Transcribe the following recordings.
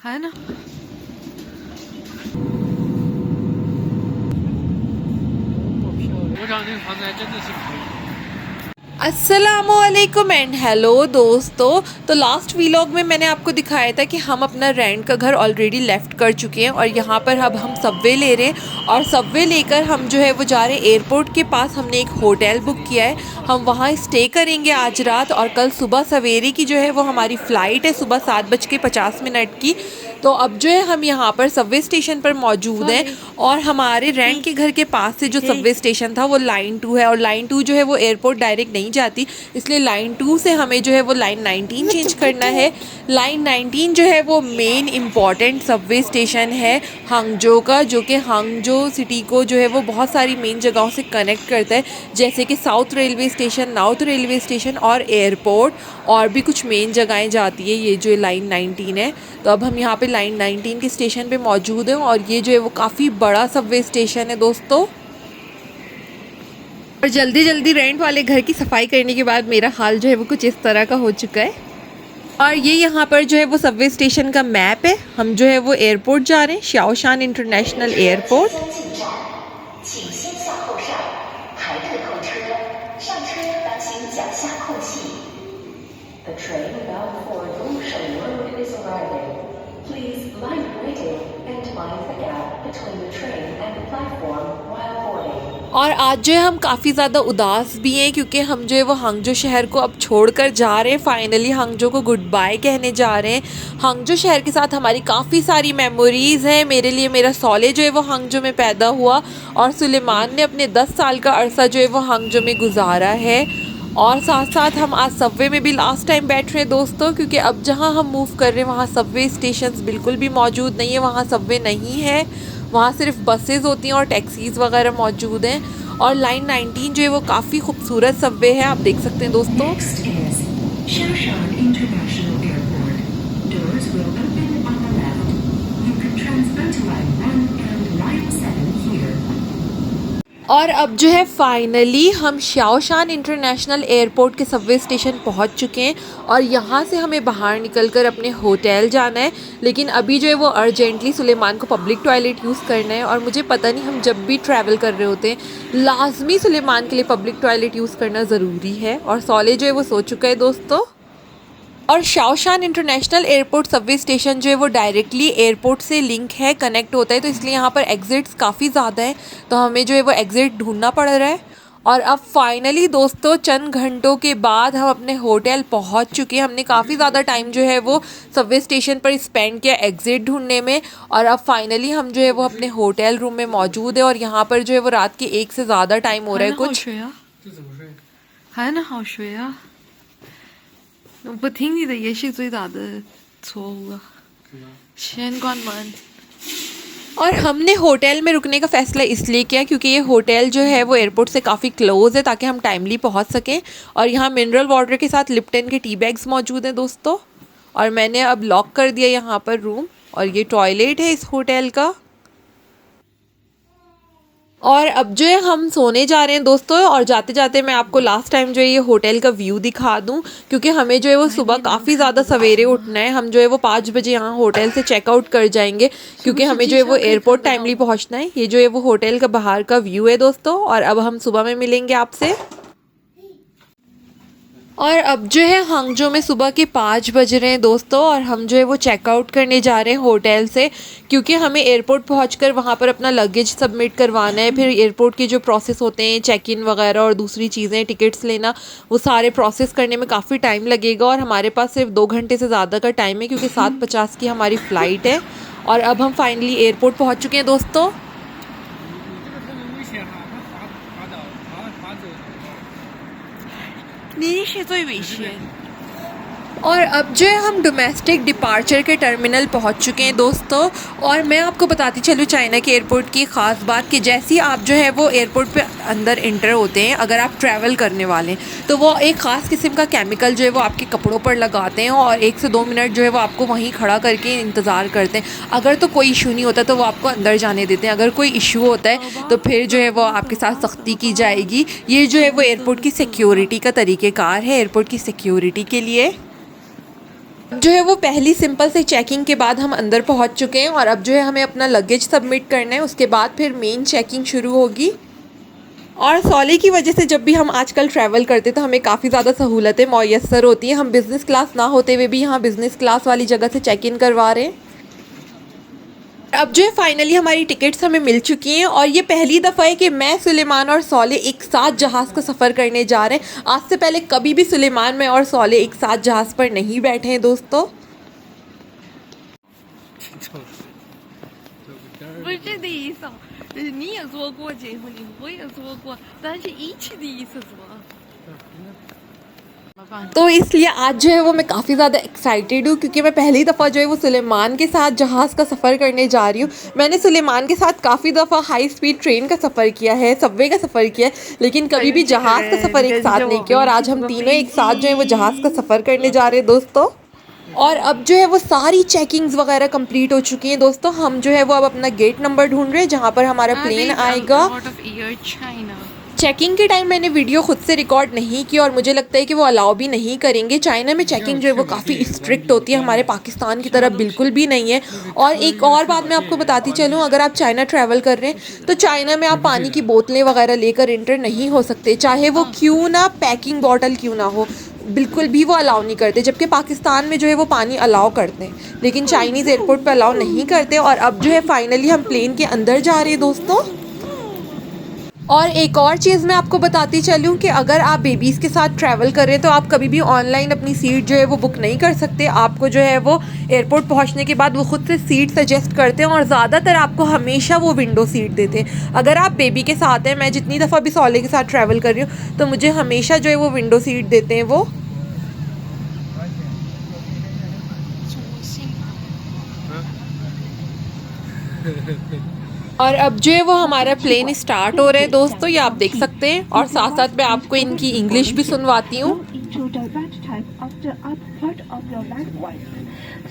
है ना। अस्सलामुअलैकुम एंड हेलो दोस्तों। तो लास्ट वीलॉग में मैंने आपको दिखाया था कि हम अपना रेंट का घर ऑलरेडी लेफ़्ट कर चुके हैं और यहाँ पर अब हम सबवे ले रहे हैं और सबवे लेकर हम जो है वो जा रहे हैं एयरपोर्ट के पास। हमने एक होटल बुक किया है, हम वहाँ स्टे करेंगे आज रात और कल सुबह सवेरे की जो है वो हमारी फ़्लाइट है सुबह 7:50 की। तो अब जो है हम यहाँ पर सबवे स्टेशन पर मौजूद हैं और हमारे रेंट के घर के पास से जो सबवे स्टेशन था वो लाइन 2 है और लाइन 2 जो है वो एयरपोर्ट डायरेक्ट नहीं जाती, इसलिए लाइन 2 से हमें जो है वो लाइन 19 चेंज करना है। लाइन 19 जो है वो मेन इम्पॉर्टेंट सबवे स्टेशन है हांगजो का, जो कि हांगजो सिटी को जो है वो बहुत सारी मेन जगहों से कनेक्ट करता है, जैसे कि south railway station, north railway station और एयरपोर्ट और भी कुछ मेन जगहें जाती है ये जो लाइन 19 है। तो अब हम यहाँ पे लाइन 19 के स्टेशन पे मौजूद हैं और ये जो है वो काफ़ी बड़ा सबवे स्टेशन है दोस्तों। और जल्दी जल्दी रेंट वाले घर की सफाई करने के बाद मेरा हाल जो है वो कुछ इस तरह का हो चुका है। और ये यहाँ पर जो है वो सबवे स्टेशन का मैप है। हम जो है वो एयरपोर्ट जा रहे हैं, शाओशान इंटरनेशनल एयरपोर्ट। और आज जो है हम काफ़ी ज़्यादा उदास भी हैं क्योंकि हम जो है वो हांगजो शहर को अब छोड़कर जा रहे हैं। फाइनली हांगजो को गुड बाय कहने जा रहे हैं। हांगजो शहर के साथ हमारी काफ़ी सारी मेमोरीज़ हैं। मेरे लिए मेरा सौले जो है वो हांगजो में पैदा हुआ और सुलेमान ने अपने 10 साल का अरसा जो है वो हांगजो में गुजारा है। और साथ साथ हम आज सबवे में भी लास्ट टाइम बैठ रहे हैं दोस्तों, क्योंकि अब जहाँ हम मूव कर रहे हैं वहाँ सबवे स्टेशंस बिल्कुल भी मौजूद नहीं है, वहाँ सबवे नहीं है, वहाँ सिर्फ बसेस होती हैं और टैक्सीज़ वगैरह मौजूद हैं। और लाइन 19 जो है वो काफ़ी खूबसूरत सबवे है, आप देख सकते हैं दोस्तों। और अब जो है फाइनली हम शाओशान इंटरनेशनल एयरपोर्ट के सबवे स्टेशन पहुंच चुके हैं और यहाँ से हमें बाहर निकलकर अपने होटल जाना है। लेकिन अभी जो है वो अर्जेंटली सुलेमान को पब्लिक टॉयलेट यूज़ करना है और मुझे पता नहीं, हम जब भी ट्रैवल कर रहे होते हैं लाजमी सुलेमान के लिए पब्लिक टॉयलेट यूज़ करना ज़रूरी है। और सौले जो है वो सो चुका है दोस्तों। और Shaoshan international airport Subway station जो है वो डायरेक्टली एयरपोर्ट से लिंक है, कनेक्ट होता है, तो इसलिए यहाँ पर एग्ज़िट्स काफ़ी ज़्यादा हैं, तो हमें जो है वो एग्ज़िट ढूंढना पड़ रहा है। और अब फाइनली दोस्तों चंद घंटों के बाद हम अपने होटल पहुँच चुके हैं। हमने काफ़ी ज़्यादा टाइम जो है वो सबवे स्टेशन पर स्पेंड किया एग्ज़िट ढूंढने में और अब फाइनली हम जो है वो अपने होटल रूम में मौजूद है। और यहाँ पर जो है वो रात के 1 से ज़्यादा टाइम हो रहा है कुछ। है ना, 好睡啊。我不听你的也是最大的错误啊。先关门。और हमने होटल में रुकने का फ़ैसला इसलिए किया क्योंकि ये होटल जो है वो एयरपोर्ट से काफ़ी क्लोज़ है ताकि हम टाइमली पहुंच सकें। और यहाँ मिनरल वाटर के साथ लिप्टन के टी बैग्स मौजूद हैं दोस्तों। और मैंने अब लॉक कर दिया यहाँ पर रूम और ये टॉयलेट है इस होटल का। और अब जो है हम सोने जा रहे हैं दोस्तों। और जाते जाते मैं आपको लास्ट टाइम जो है ये होटल का व्यू दिखा दूं क्योंकि हमें जो है वो सुबह काफ़ी ज़्यादा सवेरे उठना है। हम जो है वो 5 बजे यहाँ होटल से चेकआउट कर जाएंगे क्योंकि हमें जो है वो एयरपोर्ट टाइमली पहुँचना है। ये जो है वो होटल का बाहर का व्यू है दोस्तों। और अब हम सुबह में मिलेंगे आपसे। और अब जो है हांगजो में सुबह के 5 बज रहे हैं दोस्तों और हम जो है वो चेकआउट करने जा रहे हैं होटल से क्योंकि हमें एयरपोर्ट पहुंचकर वहां पर अपना लगेज सबमिट करवाना है। फिर एयरपोर्ट के जो प्रोसेस होते हैं, चेक इन वगैरह और दूसरी चीज़ें, टिकट्स लेना, वो सारे प्रोसेस करने में काफ़ी टाइम लगेगा और हमारे पास सिर्फ 2 घंटे से ज़्यादा का टाइम है क्योंकि 7:50 की हमारी फ़्लाइट है। और अब हम फाइनली एयरपोर्ट पहुँच चुके हैं दोस्तों। और अब जो है हम डोमेस्टिक डिपार्चर के टर्मिनल पहुंच चुके हैं दोस्तों। और मैं आपको बताती चलूँ चाइना के एयरपोर्ट की ख़ास बात कि जैसे ही आप जो है वो एयरपोर्ट पे अंदर इंटर होते हैं, अगर आप ट्रैवल करने वाले हैं तो वो एक ख़ास किस्म का केमिकल जो है वो आपके कपड़ों पर लगाते हैं और 1 से 2 मिनट जो है वो आपको वहीं खड़ा करके इंतज़ार करते हैं। अगर तो कोई इशू नहीं होता तो वो आपको अंदर जाने देते हैं, अगर कोई इशू होता है तो फिर जो है वो आपके साथ सख्ती की जाएगी। ये जो है वो एयरपोर्ट की सिक्योरिटी का तरीक़ेकार है, एयरपोर्ट की सिक्योरिटी के लिए। जो है वो पहली सिंपल से चेकिंग के बाद हम अंदर पहुंच चुके हैं और अब जो है हमें अपना लगेज सबमिट करना है। उसके बाद फिर मेन चेकिंग शुरू होगी। और सॉले की वजह से जब भी हम आजकल ट्रैवल करते तो हमें काफ़ी ज़्यादा सहूलतें मयसर होती हैं। हम बिज़नेस क्लास ना होते हुए भी यहाँ बिज़नेस क्लास वाली जगह से चेक इन करवा रहे हैं। अब जो है फाइनली हमारी टिकट्स हमें मिल चुकी हैं और ये पहली दफ़ा है कि मैं, सुलेमान और सॉले एक साथ जहाज़ का सफ़र करने जा रहे हैं। आज से पहले कभी भी सुलेमान, मैं और सॉले एक साथ जहाज़ पर नहीं बैठे हैं दोस्तों। 不是这个意思，你也做过结婚礼服，我也做过，咱是一起第一次做。 तो इसलिए आज जो है वो मैं काफ़ी ज़्यादा एक्साइटेड हूँ क्योंकि मैं पहली दफ़ा जो है वो सुलेमान के साथ जहाज़ का सफ़र करने जा रही हूँ। मैंने सुलेमान के साथ काफ़ी दफ़ा हाई स्पीड ट्रेन का सफ़र किया है, सबवे का सफ़र किया है, लेकिन कभी भी जहाज़ का सफ़र एक साथ नहीं किया। और आज हम तीनों एक साथ जो है वो जहाज़ का सफ़र करने जा रहे हैं दोस्तों। और अब जो है वो सारी चेकिंग्स वगैरह कंप्लीट हो चुकी हैं दोस्तों। हम जो है वो अब अपना गेट नंबर ढूंढ रहे हैं जहाँ पर हमारा प्लेन आएगा। चेकिंग के टाइम मैंने वीडियो खुद से रिकॉर्ड नहीं की और मुझे लगता है कि वो अलाउ भी नहीं करेंगे। चाइना में चेकिंग जो है वो काफ़ी स्ट्रिक्ट होती है, हमारे पाकिस्तान की तरह बिल्कुल भी नहीं है। और एक और बात मैं आपको बताती चलूँ, अगर आप चाइना ट्रैवल कर रहे हैं तो चाइना में आप पानी की बोतलें वगैरह लेकर इंटर नहीं हो सकते, चाहे वो क्यों ना पैकिंग बॉटल क्यों ना हो, बिल्कुल भी वो अलाउ नहीं करते। जबकि पाकिस्तान में जो है वो पानी अलाउ करते हैं, लेकिन चाइनीज़ एयरपोर्ट पे अलाउ नहीं करते। और अब जो है फाइनली हम प्लेन के अंदर जा रहे हैं दोस्तों। और एक और चीज़ मैं आपको बताती चलूँ कि अगर आप बेबीज़ के साथ ट्रैवल कर रहे हैं तो आप कभी भी ऑनलाइन अपनी सीट जो है वो बुक नहीं कर सकते। आपको जो है वो एयरपोर्ट पहुंचने के बाद वो खुद से सीट सजेस्ट करते हैं और ज़्यादातर आपको हमेशा वो विंडो सीट देते हैं। अगर आप बेबी के साथ हैं, मैं जितनी दफ़ा भी सॉले के साथ ट्रैवल कर रही हूँ तो मुझे हमेशा जो है वो विंडो सीट देते हैं वो। और अब जो है वो हमारा प्लेन स्टार्ट हो रहा है दोस्तों, ये आप देख सकते हैं। और साथ साथ मैं आपको इनकी इंग्लिश भी सुनवाती हूँ।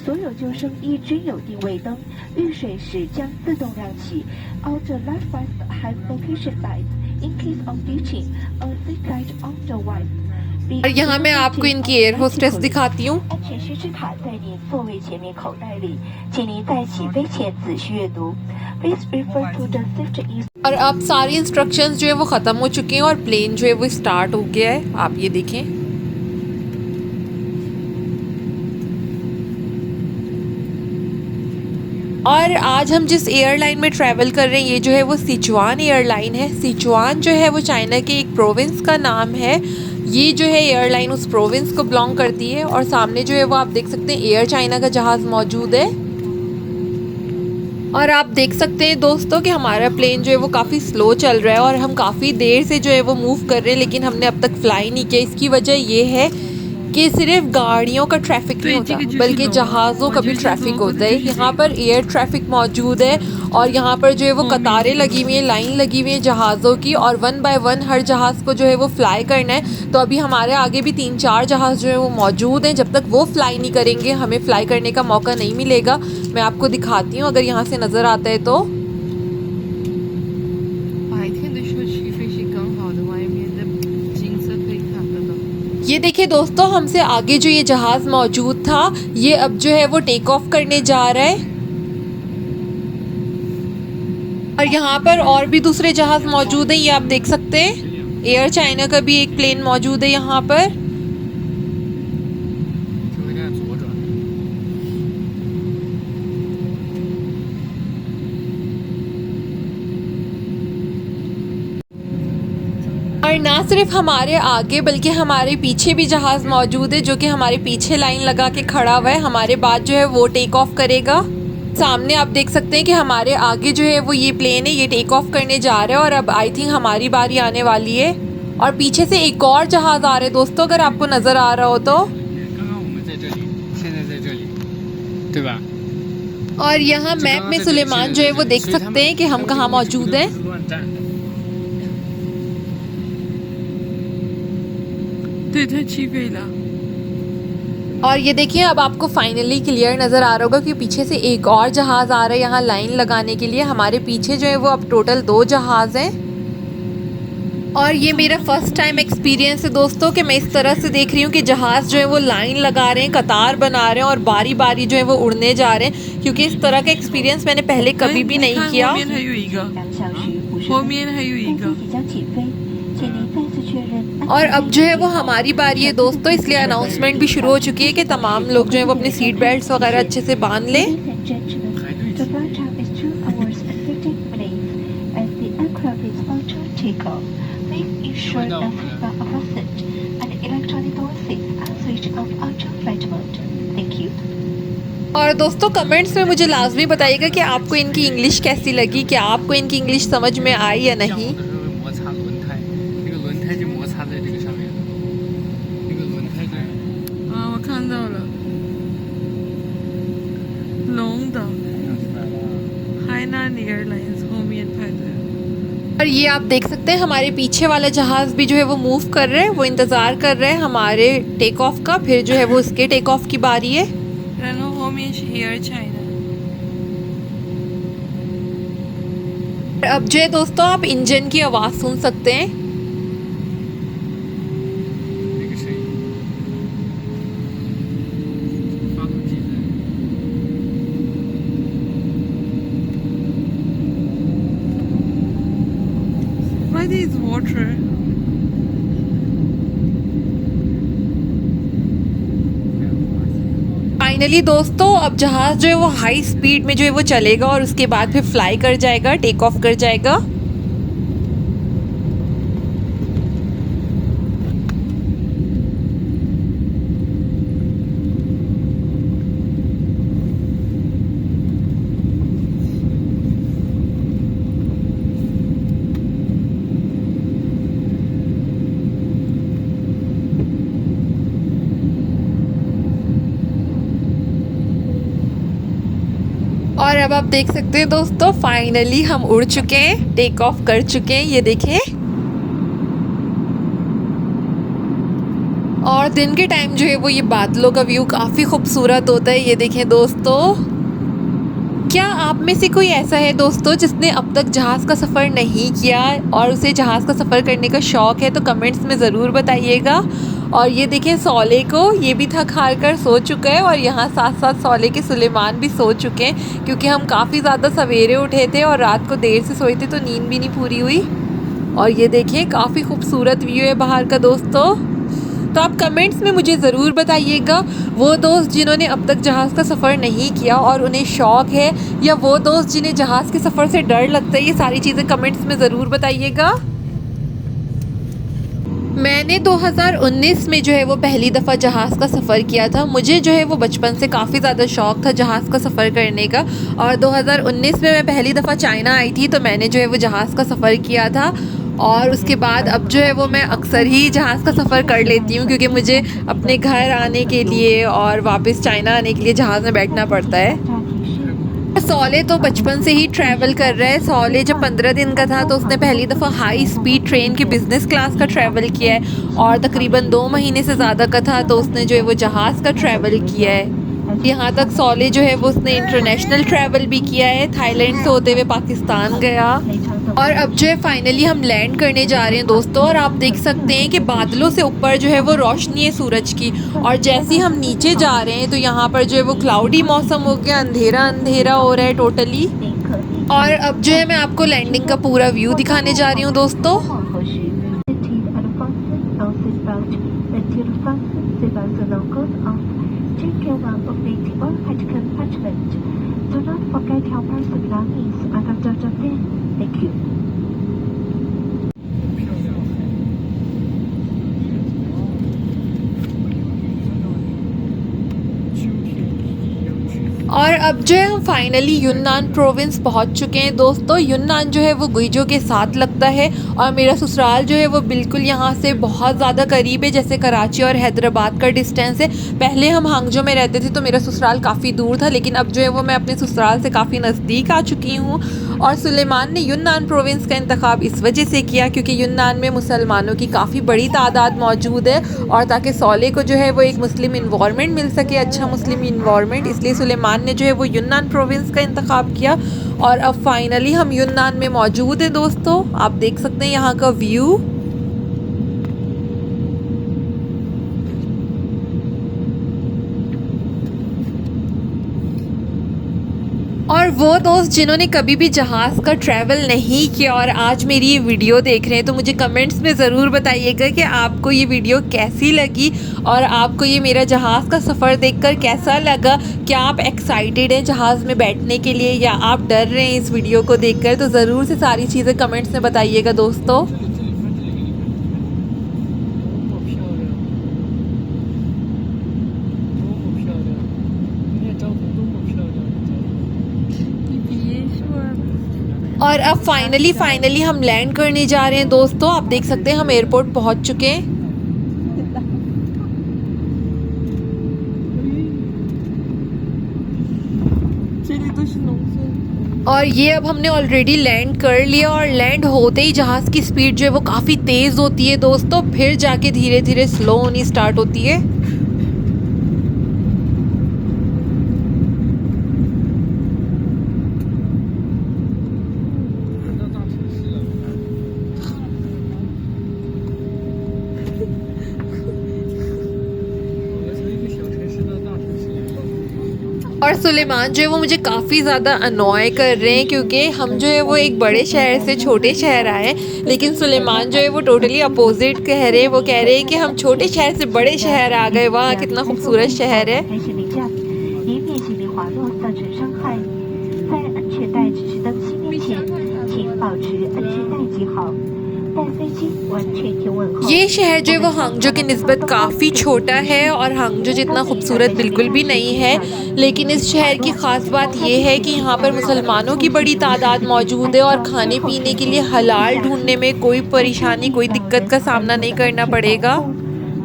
所有救生衣均有定位灯，遇水时将自动亮起。All the life vests have location lights. In case of ditching, a seat light on the right. और यहाँ मैं आपको इनकी एयर होस्टेस दिखाती हूँ। 安全须知卡在您座位前面口袋里，请您在起飞前仔细阅读。Please refer to the safety instructions. और अब सारी इंस्ट्रक्शंस जो है वो ख़त्म हो चुके हैं और प्लेन जो है वो स्टार्ट हो गया है, आप ये देखें। और आज हम जिस एयरलाइन में ट्रैवल कर रहे हैं ये जो है वो सिचुआन एयरलाइन है। सिचुआन जो है वो चाइना के एक प्रोविंस का नाम है। ये जो है एयरलाइन उस प्रोविंस को बिलोंग करती है। और सामने जो है वो आप देख सकते हैं एयर चाइना का जहाज़ मौजूद है। और आप देख सकते हैं दोस्तों कि हमारा प्लेन जो है वो काफ़ी स्लो चल रहा है और हम काफ़ी देर से जो है वो मूव कर रहे हैं, लेकिन हमने अब तक फ्लाई नहीं किया। इसकी वजह ये है कि सिर्फ गाड़ियों का ट्रैफिक नहीं होता बल्कि जहाज़ों का भी ट्रैफिक होता है। यहाँ पर एयर ट्रैफिक मौजूद है और यहाँ पर जो है वो कतारें लगी हुई हैं, लाइन लगी हुई है जहाज़ों की, और 1 बाय 1 हर जहाज़ को जो है वो फ्लाई करना है। तो अभी हमारे आगे भी 3-4 जहाज़ जो है वो मौजूद हैं। जब तक वो फ्लाई नहीं करेंगे हमें फ़्लाई करने का मौका नहीं मिलेगा। मैं आपको दिखाती हूँ अगर यहाँ से नज़र आता है तो। ये देखिए दोस्तों, हमसे आगे जो ये जहाज़ मौजूद था ये अब जो है वो टेक ऑफ करने जा रहा है। और यहाँ पर और भी दूसरे जहाज़ मौजूद हैं, ये आप देख सकते हैं। एयर चाइना का भी एक प्लेन मौजूद है यहाँ पर। और ना सिर्फ हमारे आगे बल्कि हमारे पीछे भी जहाज़ मौजूद है जो कि हमारे पीछे लाइन लगा के खड़ा हुआ है। हमारे बाद जो है वो टेक ऑफ करेगा। सामने आप देख सकते हैं कि हमारे आगे जो है वो ये प्लेन है, ये टेक ऑफ करने जा रहा है और अब आई थिंक हमारी बारी आने वाली है। और पीछे से एक और जहाज़ आ रहा है दोस्तों, अगर आपको नज़र आ रहा हो तो। और यहाँ मैप में सुलेमान जो है वो देख सकते हैं कि हम कहाँ मौजूद हैं। और ये देखिए अब आपको फाइनली क्लियर नज़र आ रहा होगा कि पीछे से एक और जहाज़ आ रहा है यहाँ लाइन लगाने के लिए। हमारे पीछे जो है वो अब टोटल 2 जहाज़ हैं। और ये मेरा फर्स्ट टाइम एक्सपीरियंस है दोस्तों कि मैं इस तरह से देख रही हूँ कि जहाज़ जो है वो लाइन लगा रहे हैं, कतार बना रहे हैं और बारी बारी जो है वो उड़ने जा रहे हैं, क्योंकि इस तरह का एक्सपीरियंस मैंने पहले कभी भी नहीं किया। 后面还有一个， 2小时50分， 后面还有一个。 飞机即将起飞，请您再次确认。 और अब जो है वो हमारी बारी है दोस्तों, इसलिए अनाउंसमेंट भी शुरू हो चुकी है कि तमाम लोग जो है वो अपनी सीट बेल्ट्स वगैरह अच्छे से बांध लें। Ladies and gentlemen, the flight time is 2 hours and 15 minutes as the aircraft is about to take off. Please ensure that seatbelt are fastened and electronic devices are switched off auto flight mode. Thank you. और दोस्तों comments में मुझे लाजमी बताइएगा कि आपको इनकी English कैसी लगी, कि आपको इनकी इंग्लिश समझ में आई या नहीं। 摩擦轮胎，这个轮胎就摩擦在这个上面，这个轮胎就啊，我看到了，龙的海南 Airlines 后面拍的。 और ये आप देख सकते हैं हमारे पीछे वाला जहाज़ भी जो है वो मूव कर रहा है, वो इंतज़ार कर रहे हैं हमारे टेक ऑफ का, फिर जो है वो उसके टेक ऑफ की बारी है। 然后后面是 Air China。 अब जो है दोस्तों आप इंजन की आवाज़ सुन सकते हैं। 那个声音，发动机的。 Why there is water? Finally दोस्तों अब जहाज़ जो है वो हाई स्पीड में जो है वो चलेगा और उसके बाद फिर फ्लाई कर जाएगा, टेक ऑफ कर जाएगा। और अब आप देख सकते हैं दोस्तों फाइनली हम उड़ चुके हैं, टेक ऑफ कर चुके हैं, ये देखें। और दिन के टाइम जो है वो ये बादलों का व्यू काफ़ी खूबसूरत होता है, ये देखें दोस्तों। क्या आप में से कोई ऐसा है दोस्तों जिसने अब तक जहाज़ का सफ़र नहीं किया और उसे जहाज़ का सफ़र करने का शौक़ है, तो कमेंट्स में ज़रूर बताइएगा। और ये देखें सौले को, ये भी थक हार कर सो चुका है और यहाँ साथ साथ सौले के सुलेमान भी सो चुके हैं, क्योंकि हम काफ़ी ज़्यादा सवेरे उठे थे और रात को देर से सोए थे तो नींद भी नहीं पूरी हुई। और ये देखें काफ़ी खूबसूरत व्यू है बाहर का दोस्तों। तो आप कमेंट्स में मुझे ज़रूर बताइएगा वो दोस्त जिन्होंने अब तक जहाज़ का सफ़र नहीं किया और उन्हें शौक़ है, या वो दोस्त जिन्हें जहाज़ के सफ़र से डर लगता है। ये सारी चीज़ें कमेंट्स में ज़रूर बताइएगा। मैंने 2019 में जो है वो पहली दफ़ा जहाज़ का सफ़र किया था। मुझे जो है वो बचपन से काफ़ी ज़्यादा शौक़ था जहाज़ का सफ़र करने का, और 2019 में मैं पहली दफ़ा चाइना आई थी तो मैंने जो है वो जहाज़ का सफ़र किया था। और उसके बाद अब जो है वो मैं अक्सर ही जहाज़ का सफ़र कर लेती हूँ, क्योंकि मुझे अपने घर आने के लिए और वापस चाइना आने के लिए जहाज़ में बैठना पड़ता है। सौले तो बचपन से ही ट्रैवल कर रहा है। सौले जब 15 दिन का था तो उसने पहली दफ़ा हाई स्पीड ट्रेन की बिज़नेस क्लास का ट्रैवल किया है, और तकरीबन 2 महीने से ज़्यादा का था तो उसने जो है वो जहाज़ का ट्रैवल किया है। यहाँ तक सौले जो है वो उसने इंटरनेशनल ट्रैवल भी किया है, थाईलैंड से होते हुए पाकिस्तान गया। और अब जो है फाइनली हम लैंड करने जा रहे हैं दोस्तों, और आप देख सकते हैं कि बादलों से ऊपर जो है वो रोशनी है सूरज की, और जैसे ही हम नीचे जा रहे हैं तो यहाँ पर जो है वो क्लाउडी मौसम हो गया, अंधेरा अंधेरा हो रहा है टोटली। और अब जो है मैं आपको लैंडिंग का पूरा व्यू दिखाने जा रही हूँ दोस्तों। Take care well of the overhead compartment. Do not forget your personal belongings out of the plane. Thank you. और अब जो है हम फाइनली युन्नान प्रोविंस पहुंच चुके हैं दोस्तों। युन्नान जो है वो गुइजो के साथ लगता है, और मेरा ससुराल जो है वो बिल्कुल यहाँ से बहुत ज़्यादा करीब है, जैसे कराची और हैदराबाद का डिस्टेंस है। पहले हम हांगजो में रहते थे तो मेरा ससुराल काफ़ी दूर था, लेकिन अब जो है वो मैं अपने ससुराल से काफ़ी नज़दीक आ चुकी हूँ। और सुलेमान ने युन्नान प्रोविंस का इंतखाब इस वजह से किया क्योंकि युन्नान में मुसलमानों की काफ़ी बड़ी तादाद मौजूद है, और ताकि सौले को जो है वो एक मुस्लिम इन्वायरमेंट मिल सके, अच्छा मुस्लिम इन्वायरमेंट, इसलिए सुलेमान ने जो है वो युन्नान प्रोविंस का इंतखाब किया। और अब फाइनली हम युन्नान में मौजूद हैं दोस्तों। आप देख सकते हैं यहाँ का व्यू। और वो दोस्त जिन्होंने कभी भी जहाज़ का ट्रैवल नहीं किया और आज मेरी ये वीडियो देख रहे हैं, तो मुझे कमेंट्स में ज़रूर बताइएगा कि आपको ये वीडियो कैसी लगी और आपको ये मेरा जहाज़ का सफ़र देखकर कैसा लगा। क्या आप एक्साइटेड हैं जहाज़ में बैठने के लिए या आप डर रहे हैं इस वीडियो को देखकर? तो ज़रूर से सारी चीज़ें कमेंट्स में बताइएगा दोस्तों। और अब फाइनली हम लैंड करने जा रहे हैं दोस्तों। आप देख सकते हैं हम एयरपोर्ट पहुंच चुके हैं। और ये अब हमने ऑलरेडी लैंड कर लिया और लैंड होते ही जहाज़ की स्पीड जो है वो काफ़ी तेज़ होती है दोस्तों, फिर जाके धीरे धीरे स्लो होनी स्टार्ट होती है। और सुलेमान जो है वो मुझे काफ़ी ज़्यादा अनॉय कर रहे हैं क्योंकि हम जो है वो एक बड़े शहर से छोटे शहर आए, लेकिन सुलेमान जो है वो टोटली अपोजिट कह रहे हैं। वो कह रहे हैं कि हम छोटे शहर से बड़े शहर आ गए। वाह कितना खूबसूरत शहर है। 开始离站，以免行李滑落造成伤害。在安全带指示灯熄灭前，请保持安全带系好。待飞机完全停稳后， ये शहर जो है वो हांगजो के निस्बत काफ़ी छोटा है और हांगजो जितना खूबसूरत बिल्कुल भी नहीं है। लेकिन इस शहर की ख़ास बात ये है कि यहाँ पर मुसलमानों की बड़ी तादाद मौजूद है और खाने पीने के लिए हलाल ढूंढने में कोई परेशानी कोई दिक्कत का सामना नहीं करना पड़ेगा।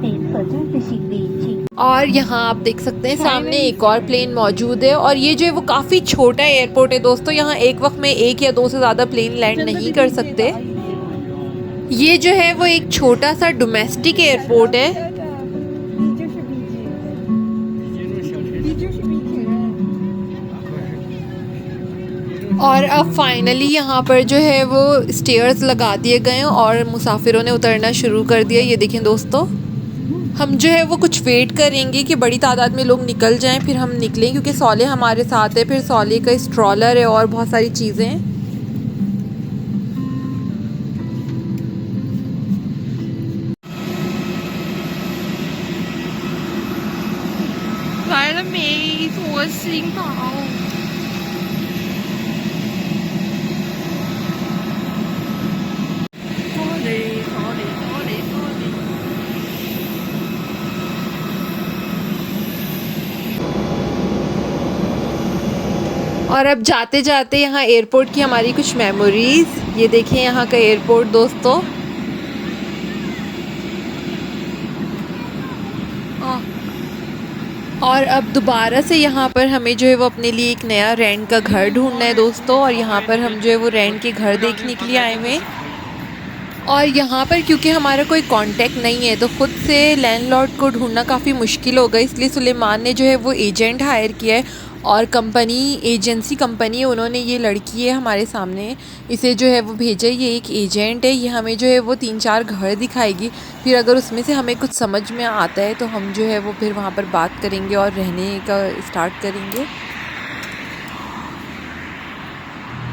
给所在的行李请 और यहाँ आप देख सकते हैं सामने एक और प्लेन मौजूद है और ये जो है वो काफ़ी छोटा एयरपोर्ट है दोस्तों। यहाँ एक वक्त में एक या दो से ज़्यादा प्लेन लैंड नहीं कर सकते। ये जो है वो एक छोटा सा डोमेस्टिक एयरपोर्ट है। और अब फाइनली यहाँ पर जो है वो स्टेयर्स लगा दिए गए हैं और मुसाफिरों ने उतरना शुरू कर दिया। ये देखें दोस्तों, हम जो है वो कुछ वेट करेंगे कि बड़ी तादाद में लोग निकल जाएं, फिर हम निकलें क्योंकि सौले हमारे साथ है। फिर सौले का स्ट्रॉलर है और बहुत सारी चीज़ें हैं।来了没？左心岛。और अब जाते जाते यहाँ एयरपोर्ट की हमारी कुछ मेमोरीज। ये देखें यहाँ का एयरपोर्ट दोस्तों। और अब दोबारा से यहाँ पर हमें जो है वो अपने लिए एक नया रेंट का घर ढूंढना है दोस्तों। और यहाँ पर हम जो है वो रेंट के घर देखने के लिए आए हुए हैं। और यहाँ पर क्योंकि हमारा कोई कांटेक्ट नहीं है तो ख़ुद से लैंडलॉर्ड को ढूंढना काफ़ी मुश्किल होगा, इसलिए सुलेमान ने जो है वो एजेंट हायर किया है। और एजेंसी कंपनी है, उन्होंने ये लड़की है हमारे सामने, इसे जो है वो भेजा। ये एक एजेंट है, ये हमें जो है वो 3-4 घर दिखाएगी। फिर अगर उसमें से हमें कुछ समझ में आता है तो हम जो है वो फिर वहाँ पर बात करेंगे और रहने का स्टार्ट करेंगे।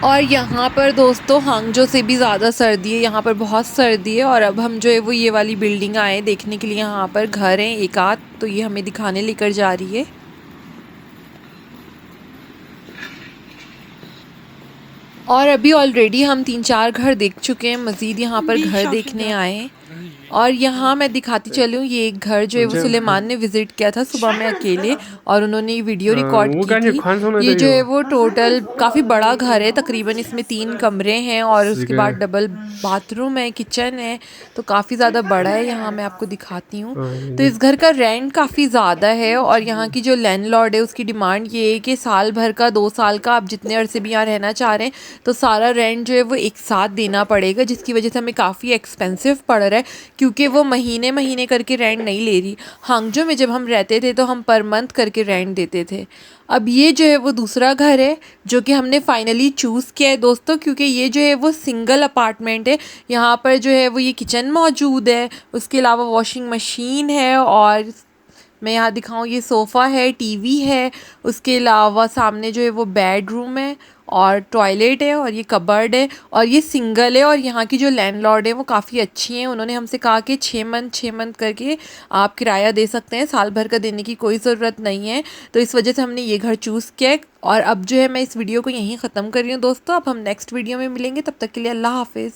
और यहाँ पर दोस्तों हांगजो से भी ज़्यादा सर्दी है, यहाँ पर बहुत सर्दी है। और अब हम जो है वो ये वाली बिल्डिंग आए देखने के लिए। यहाँ पर घर हैं एक आध, तो ये हमें दिखाने लेकर जा रही है। और अभी ऑलरेडी हम 3-4 घर देख चुके हैं, मज़ीद यहाँ पर घर देखने आए हैं। और यहाँ मैं दिखाती चलूँ, ये एक घर जो है वो सुलेमान ने विज़िट किया था सुबह में अकेले और उन्होंने ये वीडियो रिकॉर्ड की थी। ये जो है वो टोटल काफ़ी बड़ा घर है, तकरीबन इसमें 3 कमरे हैं और उसके बाद डबल बाथरूम है, किचन है, तो काफ़ी ज़्यादा बड़ा है। यहाँ मैं आपको दिखाती हूँ। तो इस घर का रेंट काफ़ी ज़्यादा है और यहाँ की जो लैंडलॉर्ड है उसकी डिमांड ये है कि साल भर का 2 साल का आप जितने अरसे भी यहाँ रहना चाह रहे हैं तो सारा रेंट जो है वो एक साथ देना पड़ेगा, जिसकी वजह से हमें काफ़ी एक्सपेंसिव पड़ रहा है क्योंकि वो महीने महीने करके रेंट नहीं ले रही। हांगजो में जब हम रहते थे तो हम पर मंथ करके रेंट देते थे। अब ये जो है वो दूसरा घर है जो कि हमने फाइनली चूज़ किया है दोस्तों, क्योंकि ये जो है वो सिंगल अपार्टमेंट है। यहाँ पर जो है वो ये किचन मौजूद है, उसके अलावा वॉशिंग मशीन है और मैं यहाँ दिखाऊँ, ये सोफ़ा है, टीवी है, उसके अलावा सामने जो है वो बेडरूम है और टॉयलेट है और ये कबर्ड है और ये सिंगल है। और यहाँ की जो लैंडलॉर्ड है वो काफ़ी अच्छी हैं। उन्होंने हमसे कहा कि 6 मंथ करके आप किराया दे सकते हैं, साल भर का देने की कोई ज़रूरत नहीं है। तो इस वजह से हमने ये घर चूज़ किया है। और अब जो है मैं इस वीडियो को यहीं ख़त्म कर रही हूँ दोस्तों। अब हम नेक्स्ट वीडियो में मिलेंगे, तब तक के लिए अल्लाह हाफिज़।